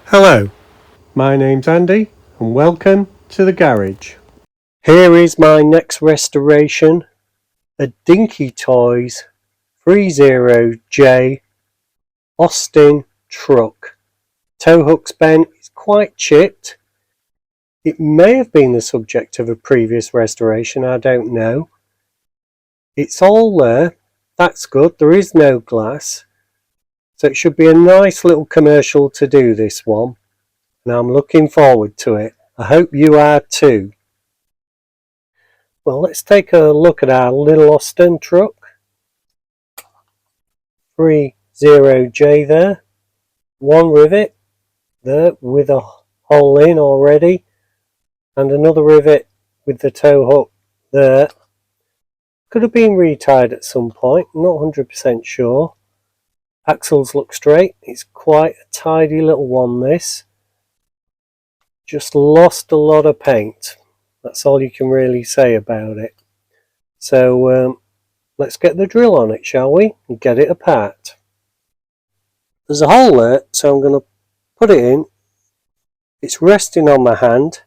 Hello, my name's Andy and welcome to the garage. Here is my next restoration, a Dinky Toys 30J Austin truck. Tow hook's bent, it's quite chipped. It may have been the subject of a previous restoration, I don't know. It's all there, that's good, there is no glass. So it should be a nice little commercial to do this one. And I'm looking forward to it. I hope you are too. Well, let's take a look at our little Austin truck. 30J there. One rivet there with a hole in already. And another rivet with the tow hook there. Could have been retied at some point, not 100% sure. Axles look straight. It's quite a tidy little one, this. Just lost a lot of paint. That's all you can really say about it. So let's get the drill on it, shall we? And get it apart. There's a hole there, so I'm going to put it in. It's resting on my hand.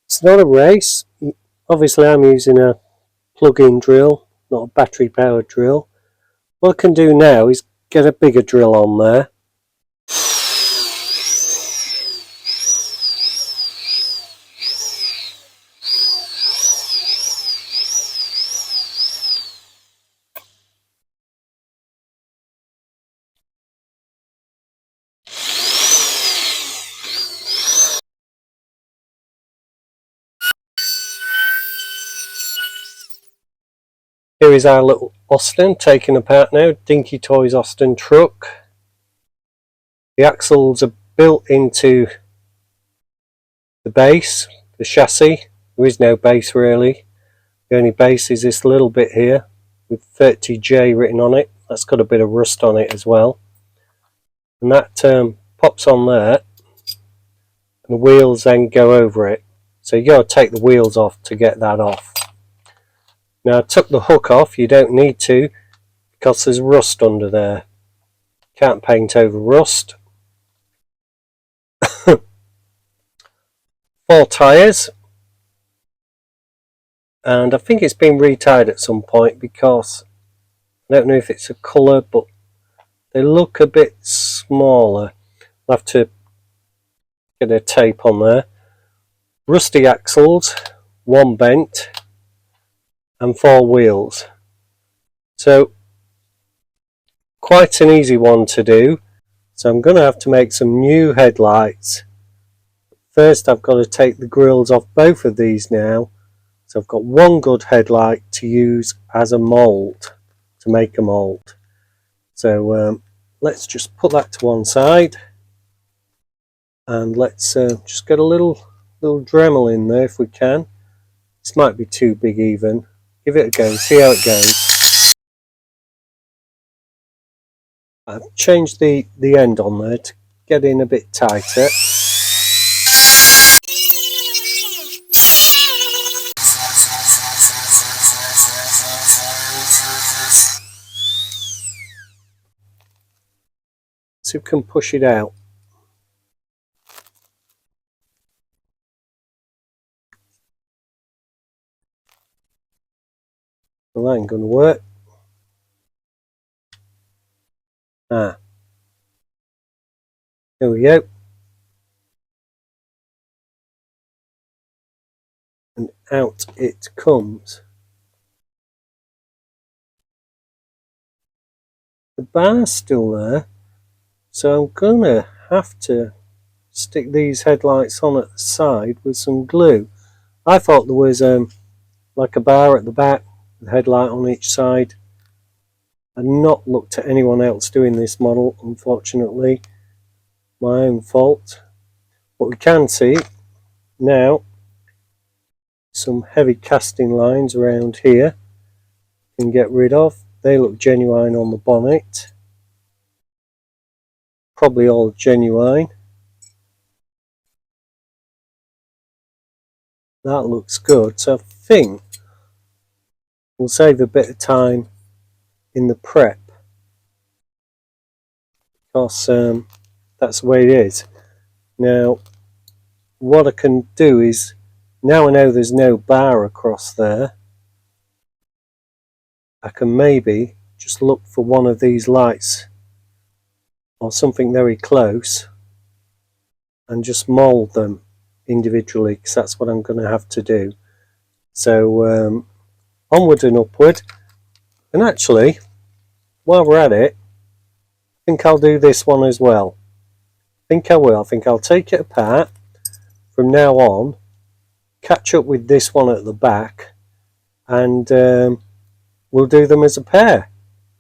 It's not a race. Obviously I'm using a plug-in drill, not a battery powered drill. What I can do now is get a bigger drill on there. Here is our little Austin taken apart now, Dinky Toys Austin truck. The axles are built into the base, the chassis. There is no base really. The only base is this little bit here with 30J written on it. That's got a bit of rust on it as well. And that pops on there and the wheels then go over it. So you got to take the wheels off to get that off. Now I took the hook off, you don't need to because there's rust under there. Can't paint over rust. 4 tyres, and I think it's been retied at some point because I don't know if it's a colour, but they look a bit smaller. I'll have to get a tape on there. Rusty axles, 1 bent, and 4 wheels. So quite an easy one to do. So I'm going to have to make some new headlights. First I've got to take the grills off both of these now. So I've got one good headlight to use as a mould, to make a mould. So let's just put that to one side. And let's just get a little Dremel in there if we can. This might be too big even. Give it a go, see how it goes. I've changed the end on there to get in a bit tighter. So we can push it out. Well, that ain't going to work. There we go. And out it comes. The bar's still there, so I'm going to have to stick these headlights on at the side with some glue. I thought there was like a bar at the back, with a headlight on each side. I've not looked at anyone else doing this model, unfortunately. My own fault. What we can see now, some heavy casting lines around here. Can get rid of. They look genuine on the bonnet. Probably all genuine. That looks good. So I think will save a bit of time in the prep, because that's the way it is. Now what I can do is, now I know there's no bar across there, I can maybe just look for one of these lights or something very close and just mould them individually, because that's what I'm going to have to do. So onward and upward. And actually, while we're at it, I think I'll do this one as well. I think I will. I think I'll take it apart from now on, catch up with this one at the back, and we'll do them as a pair.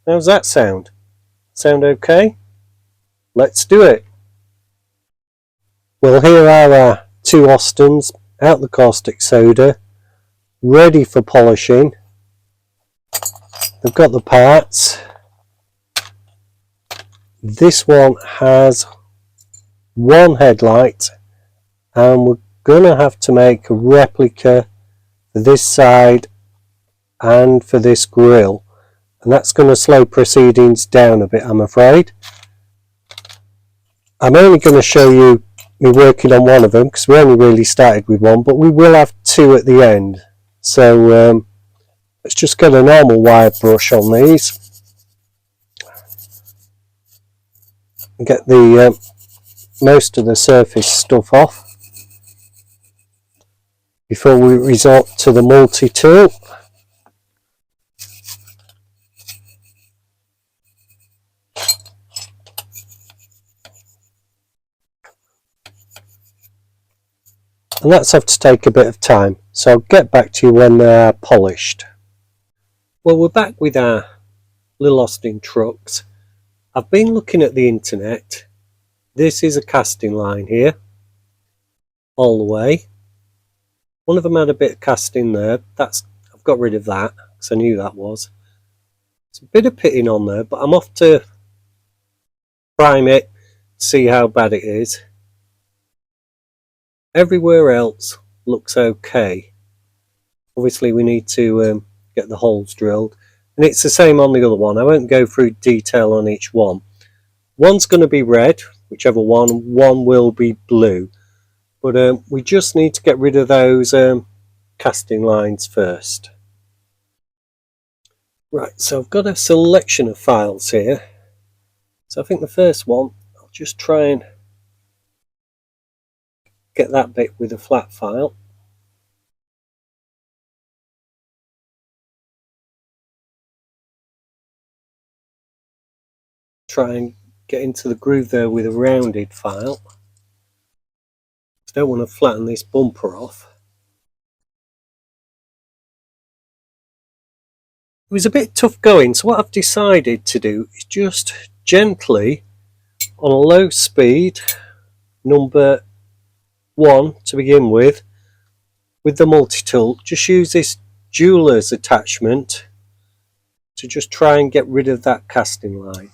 How's that sound? Sound okay? Let's do it. Well, here are our two Austins out the caustic soda, ready for polishing. They've got the parts. This one has one headlight, and we're going to have to make a replica for this side and for this grille, and that's going to slow proceedings down a bit, I'm afraid. I'm only going to show you me working on one of them because we only really started with one, but we will have two at the end. So let's just get a normal wire brush on these and get the most of the surface stuff off before we resort to the multi-tool. And that's have to take a bit of time, so I'll get back to you when they're polished. Well, we're back with our little Austin trucks. I've been looking at the internet. This is a casting line here, all the way. One of them had a bit of casting there. I've got rid of that because I knew that was. There's a bit of pitting on there, but I'm off to prime it, see how bad it is. Everywhere else looks okay. Obviously we need to get the holes drilled, and it's the same on the other one. I won't go through detail on each one. One's going to be red, whichever one will be blue, but we just need to get rid of those casting lines first. Right, so I've got a selection of files here. So I think the first one, I'll just try and get that bit with a flat file. Try and get into the groove there with a rounded file. I don't want to flatten this bumper off. It was a bit tough going, so what I've decided to do is just gently, on a low speed, number 1 to begin with the multi-tool, just use this jeweler's attachment to just try and get rid of that casting line.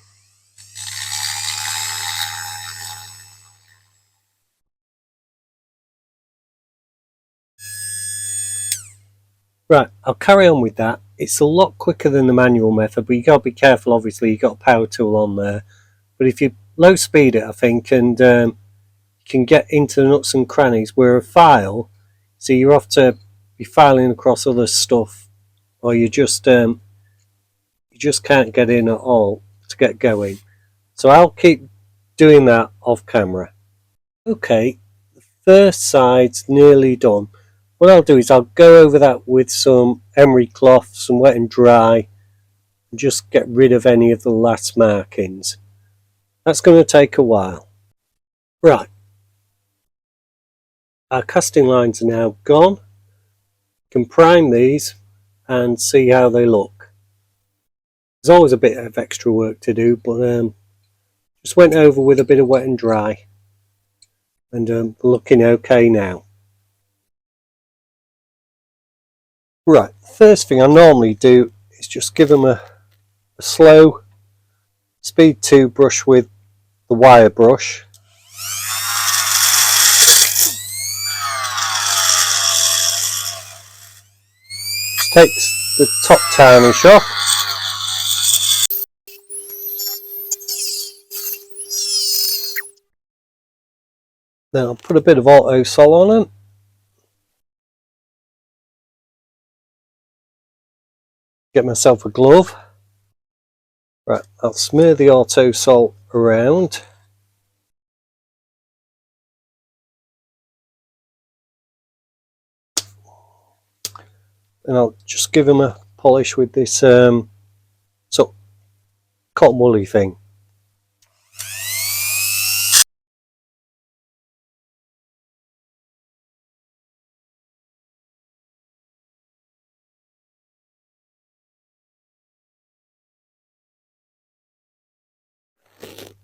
Right, I'll carry on with that. It's a lot quicker than the manual method, but you got to be careful. Obviously, you've got a power tool on there, but if you low speed it, I think, and you can get into the nooks and crannies where a file, so you're off to be filing across other stuff, or you just can't get in at all to get going. So I'll keep doing that off camera. Okay, the first side's nearly done. What I'll do is I'll go over that with some emery cloth, some wet and dry, and just get rid of any of the last markings. That's going to take a while. Right, our casting lines are now gone. You can prime these and see how they look. There's always a bit of extra work to do, but just went over with a bit of wet and dry, and looking okay now. Right, first thing I normally do is just give them a slow speed 2 brush with the wire brush. Takes the top tarnish off. Then I'll put a bit of work.So on it. Get myself a glove. Right, I'll smear the work.So around. And I'll just give them a polish with this sort of cotton woolly thing.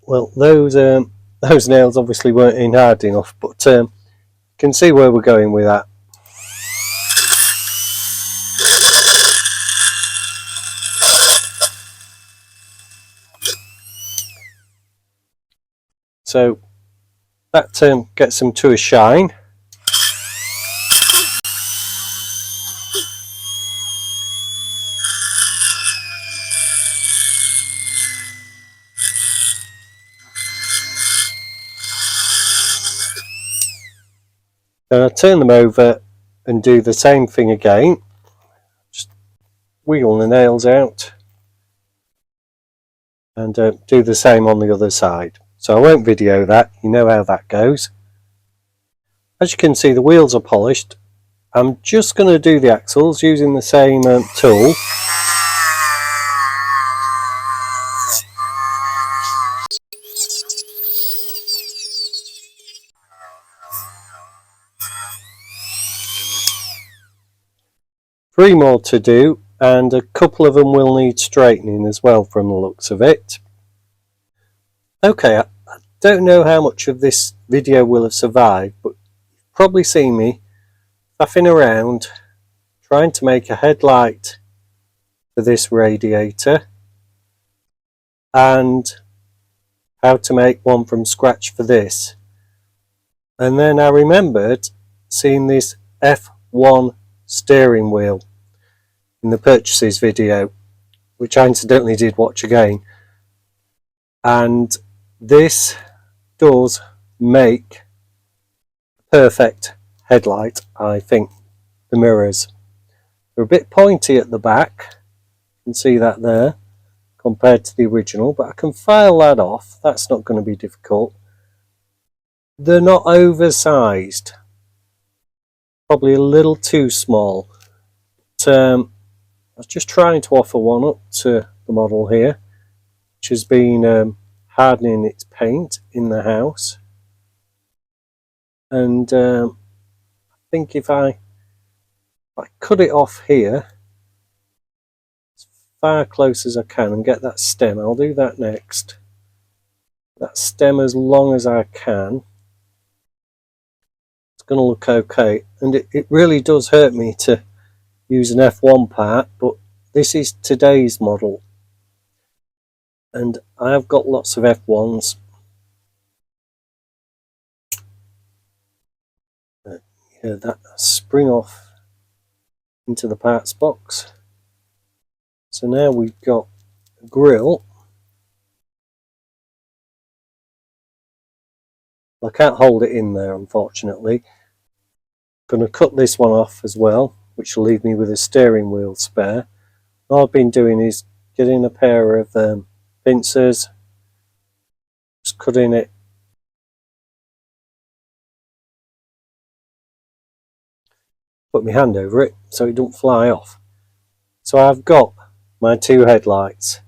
Well, those nails obviously weren't in hard enough, but you can see where we're going with that. So that gets them to a shine. Then I turn them over and do the same thing again. Just wiggle the nails out and do the same on the other side. So I won't video that, you know how that goes. As you can see, the wheels are polished. I'm just going to do the axles using the same tool. Three more to do, and a couple of them will need straightening as well from the looks of it. Okay, I don't know how much of this video will have survived, but you've probably seen me faffing around trying to make a headlight for this radiator and how to make one from scratch for this. And then I remembered seeing this F1 steering wheel in the purchases video, which I incidentally did watch again, and this does make a perfect headlight. I think the mirrors are a bit pointy at the back, you can see that there compared to the original, but I can file that off, that's not going to be difficult. They're not oversized, probably a little too small, but I was just trying to offer one up to the model here, which has been hardening its paint in the house. And I think if I cut it off here as far close as I can and get that stem, I'll do that next. That stem as long as I can. It's going to look okay, and it really does hurt me to use an F1 part, but this is today's model and I have got lots of F1s. Yeah, that spring off into the parts box. So now we've got a grill. I can't hold it in there, unfortunately. I'm going to cut this one off as well, which will leave me with a steering wheel spare. All I've been doing is getting a pair of pincers, just cutting it put my hand over it so it don't fly off. So I've got my two headlights.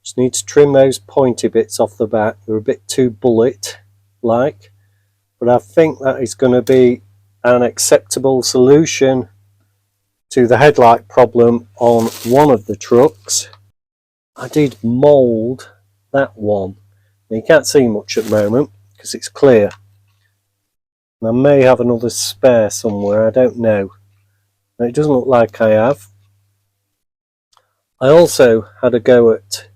Just need to trim those pointy bits off the back. They're a bit too bullet like, but I think that is going to be an acceptable solution to the headlight problem on one of the trucks. I did mould that one. Now you can't see much at the moment because it's clear. And I may have another spare somewhere, I don't know. And it doesn't look like I have. I also had a go at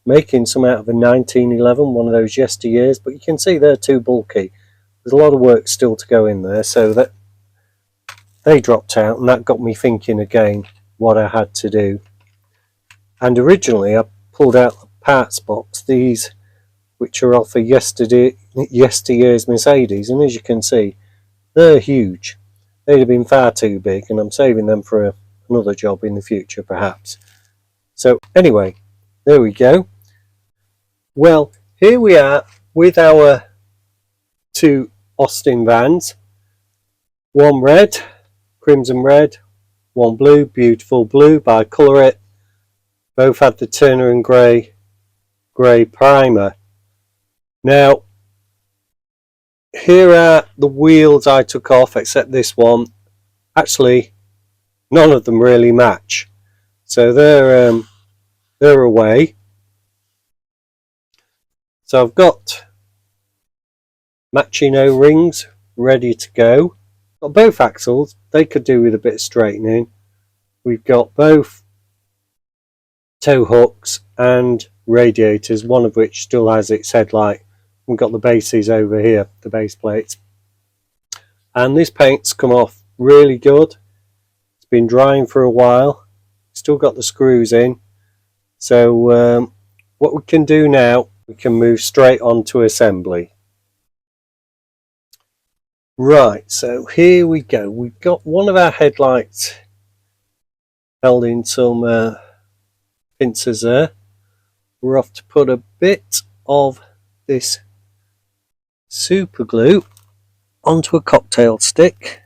making some out of a 1911, one of those yesteryears, but you can see they're too bulky. There's a lot of work still to go in there, so that they dropped out, and that got me thinking again. what I had to do. And originally I pulled out the parts box, these which are off a yesteryear's Mercedes, and as you can see, they're huge. They'd have been far too big, and I'm saving them for another job in the future perhaps. So anyway, there we go. Well, here we are with our two Austin vans. One red, crimson red, one blue, beautiful blue, bi-colour it. Both had the Turner and grey primer. Now, here are the wheels I took off, except this one. Actually, none of them really match, so they're away. So I've got matching O-rings ready to go. Got both axles, they could do with a bit of straightening. We've got both tow hooks and radiators, one of which still has its headlight. We've got the bases over here, the base plates. And this paint's come off really good. It's been drying for a while. Still got the screws in. So what we can do now, we can move straight on to assembly. Right, so here we go. We've got one of our headlights held in some pincers there. We're off to put a bit of this super glue onto a cocktail stick.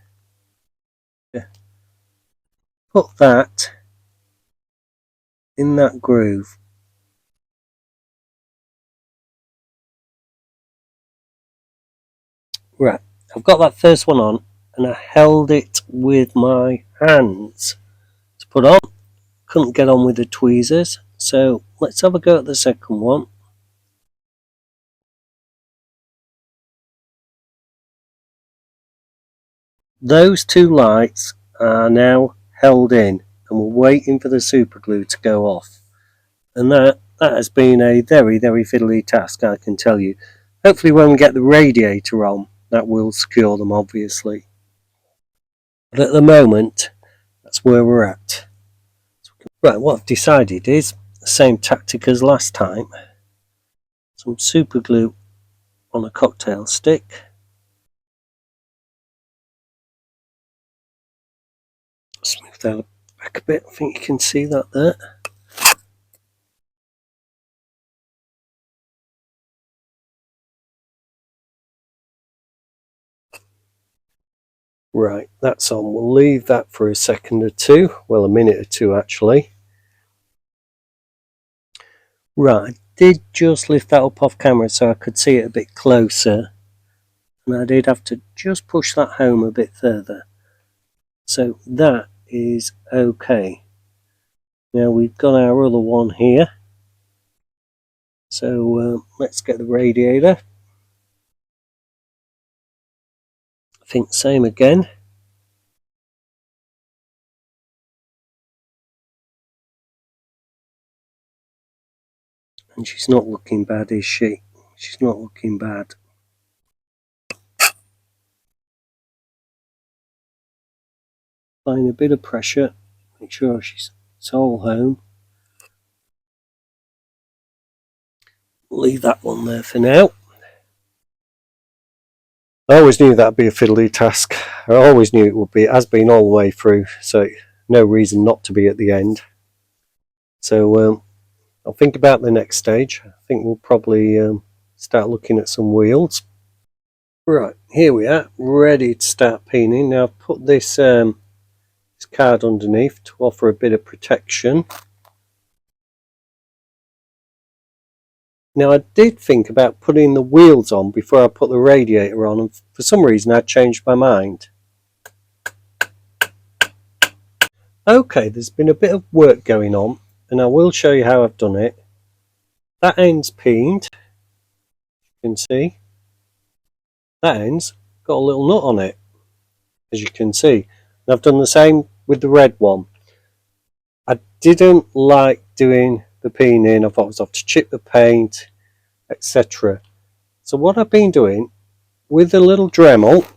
Put that in that groove. Right, I've got that first one on and I held it with my hands to put on. Couldn't get on with the tweezers, so let's have a go at the second one. Those two lights are now held in and we're waiting for the super glue to go off, and that has been a very fiddly task, I can tell you. Hopefully when we get the radiator on, that will secure them, obviously, but at the moment that's where we're at. Right, what I've decided is the same tactic as last time. Some super glue on a cocktail stick. Smooth that back a bit, I think you can see that there. Right, that's on. We'll leave that for a second or two, well, a minute or two actually. Right, I did just lift that up off camera so I could see it a bit closer, and I did have to just push that home a bit further. So that is okay. Now we've got our other one here, so let's get the radiator. I think same again. And she's not looking bad, is she? She's not looking bad. Applying a bit of pressure, make sure it's all home. Leave that one there for now. I always knew that'd be a fiddly task. I always knew it would be. It has been all the way through, so no reason not to be at the end. So I'll think about the next stage. I think we'll probably start looking at some wheels. Right, here we are, ready to start peening. Now I've put this card underneath to offer a bit of protection. Now I did think about putting the wheels on before I put the radiator on, and for some reason I changed my mind. Okay, there's been a bit of work going on and I will show you how I've done it. That end's peened, you can see. That end's got a little nut on it, as you can see. And I've done the same with the red one. I didn't like doing the peening. I thought I was off to chip the paint, etc. So what I've been doing with the little Dremel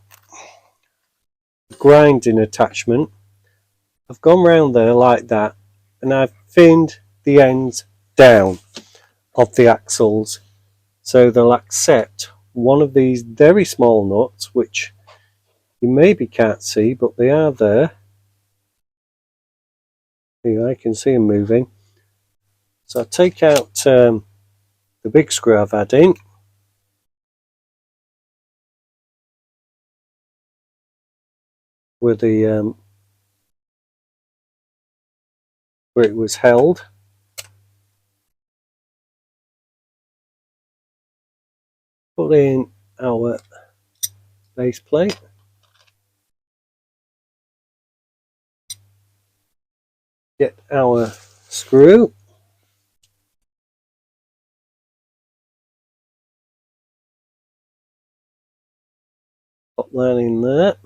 grinding attachment, I've gone round there like that, and I've finned the ends down of the axles so they'll accept one of these very small nuts, which you maybe can't see, but they are there. Here, I can see them moving. So I take out the big screw I've had in, where the where it was held. Put in our base plate. Get our screw. Pop that in there.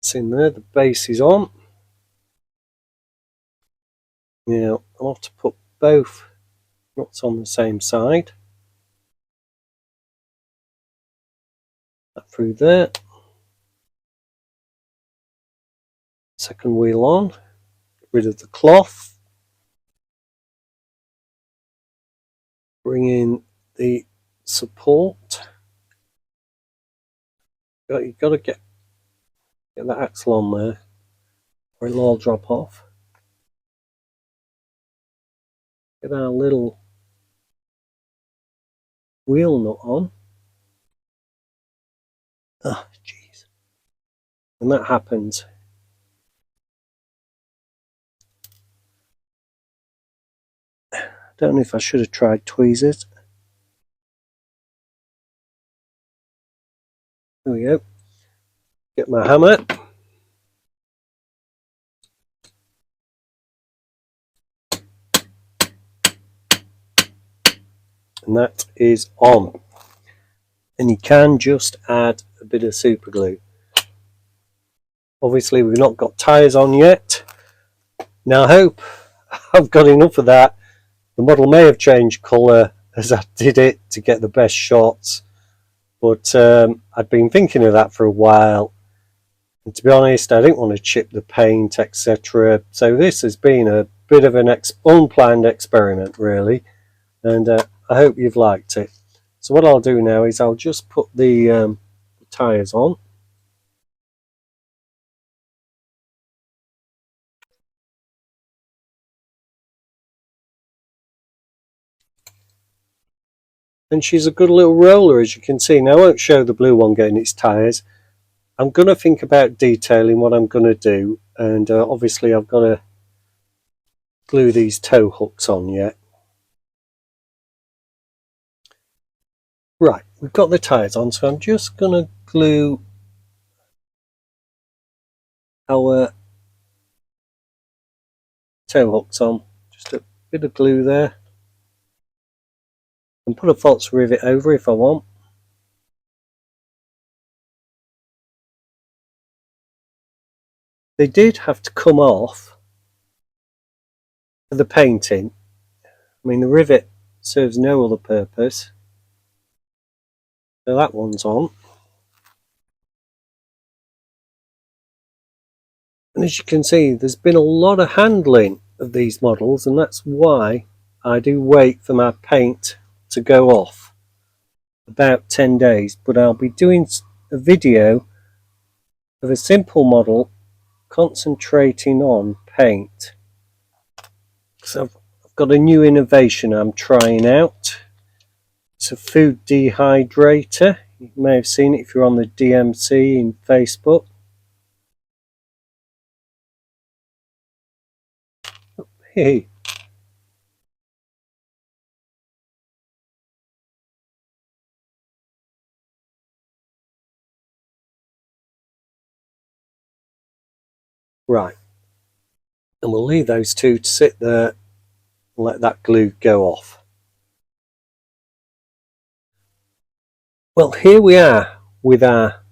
It's in there, the base is on. Now I'll have to put both nuts on the same side. That through there. Second wheel on. Get rid of the cloth. Bring in the support. You've got to get that axle on there, or it'll all drop off. Get our little wheel nut on. Oh, jeez. And that happens. I don't know if I should have tried tweezers. There we go. Get my hammer. And that is on. And you can just add a bit of super glue. Obviously we've not got tyres on yet. Now I hope I've got enough of that. The model may have changed colour as I did it to get the best shots, but I'd been thinking of that for a while, and to be honest I didn't want to chip the paint, etc. So this has been a bit of an unplanned experiment really, and I hope you've liked it. So what I'll do now is I'll just put the tyres on. And she's a good little roller, as you can see. Now I won't show the blue one getting its tyres. I'm going to think about detailing what I'm going to do, and obviously I've got to glue these tow hooks on yet. Right, we've got the tyres on, so I'm just going to glue our tow hooks on. Just a bit of glue there. And put a false rivet over if I want. They did have to come off for the painting. I mean, the rivet serves no other purpose. So that one's on. And as you can see, there's been a lot of handling of these models, and that's why I do wait for my paint to go off. About 10 days, but I'll be doing a video of a simple model concentrating on paint. So I've got a new innovation I'm trying out. It's a food dehydrator. You may have seen it if you're on the DMC in Facebook. Hey. Right, and we'll leave those two to sit there and let that glue go off. Well, here we are with our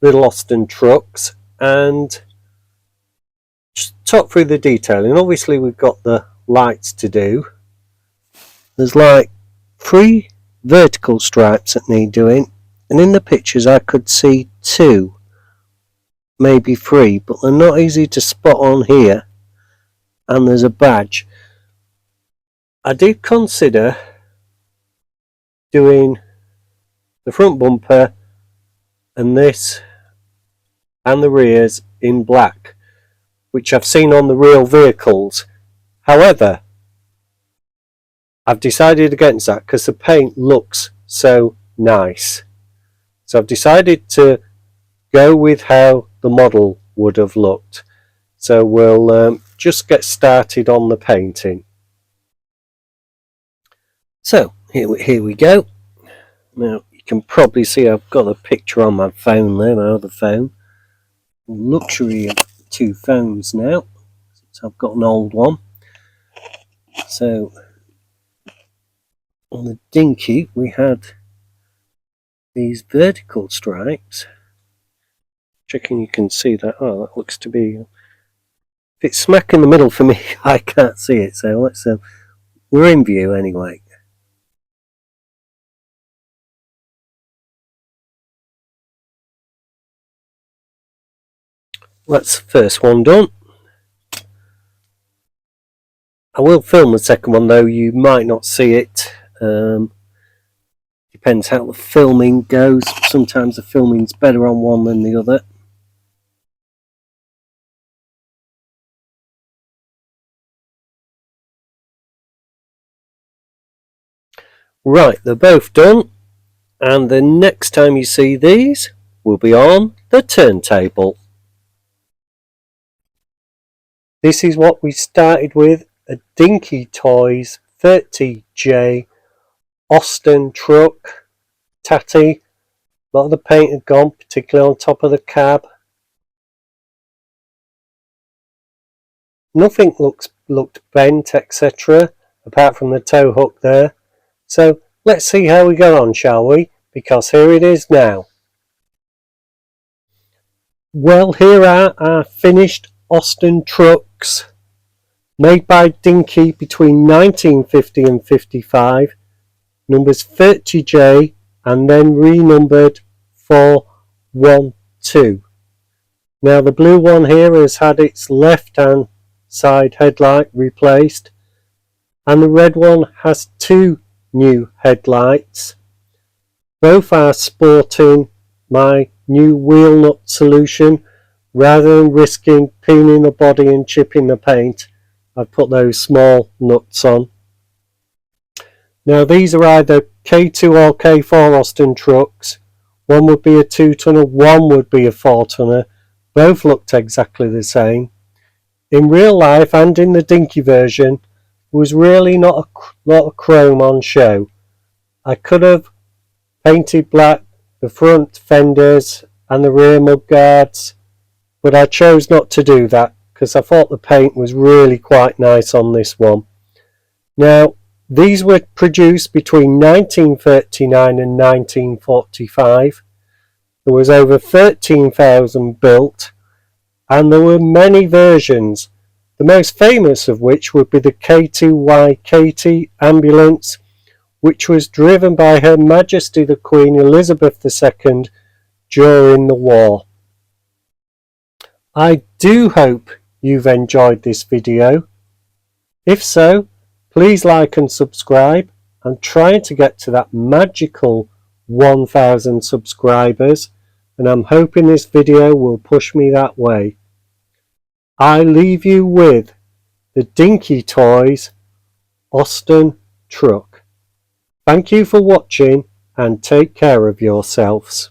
little Austin trucks, and just talk through the detailing. Obviously we've got the lights to do. There's like 3 vertical stripes that need doing, and in the pictures I could see 2, maybe 3, but they're not easy to spot on here, and there's a badge. I did consider doing the front bumper and this and the rears in black, which I've seen on the real vehicles. However, I've decided against that because the paint looks so nice. So I've decided to go with how the model would have looked. So we'll just get started on the painting. So here we go. Now you can probably see I've got a picture on my phone there, my other phone. Luxury of 2 phones now, since I've got an old one. So on the Dinky we had these vertical stripes. Checking you can see that. Oh, that looks to be, if it's smack in the middle for me, I can't see it, so let's we're in view anyway. That's the first one done. I will film the second one though, you might not see it. Depends how the filming goes. Sometimes the filming's better on one than the other. Right, they're both done, and the next time you see these will be on the turntable. This is what we started with, a Dinky Toys 30J Austin truck, tatty. A lot of the paint had gone, particularly on top of the cab. Nothing looked bent, etc., apart from the tow hook there. So let's see how we go on, shall we? Because here it is now. Well, here are our finished Austin trucks, made by Dinky between 1950 and 55, numbers 30J and then renumbered 412. Now the blue one here has had its left hand side headlight replaced, and the red one has 2 new headlights. Both are sporting my new wheel nut solution. Rather than risking peening the body and chipping the paint, I've put those small nuts on. Now these are either K2 or K4 Austin trucks. One would be a 2-tonner, one would be a 4-tonner. Both looked exactly the same. In real life and in the Dinky version, there was really not a lot of chrome on show. I could have painted black the front fenders and the rear mudguards, but I chose not to do that because I thought the paint was really quite nice on this one. Now, these were produced between 1939 and 1945. There was over 13,000 built, and there were many versions, the most famous of which would be the K2Y Katie ambulance, which was driven by Her Majesty the Queen Elizabeth II during the war. I do hope you've enjoyed this video. If so, please like and subscribe. I'm trying to get to that magical 1,000 subscribers, and I'm hoping this video will push me that way. I leave you with the Dinky Toys Austin truck. Thank you for watching and take care of yourselves.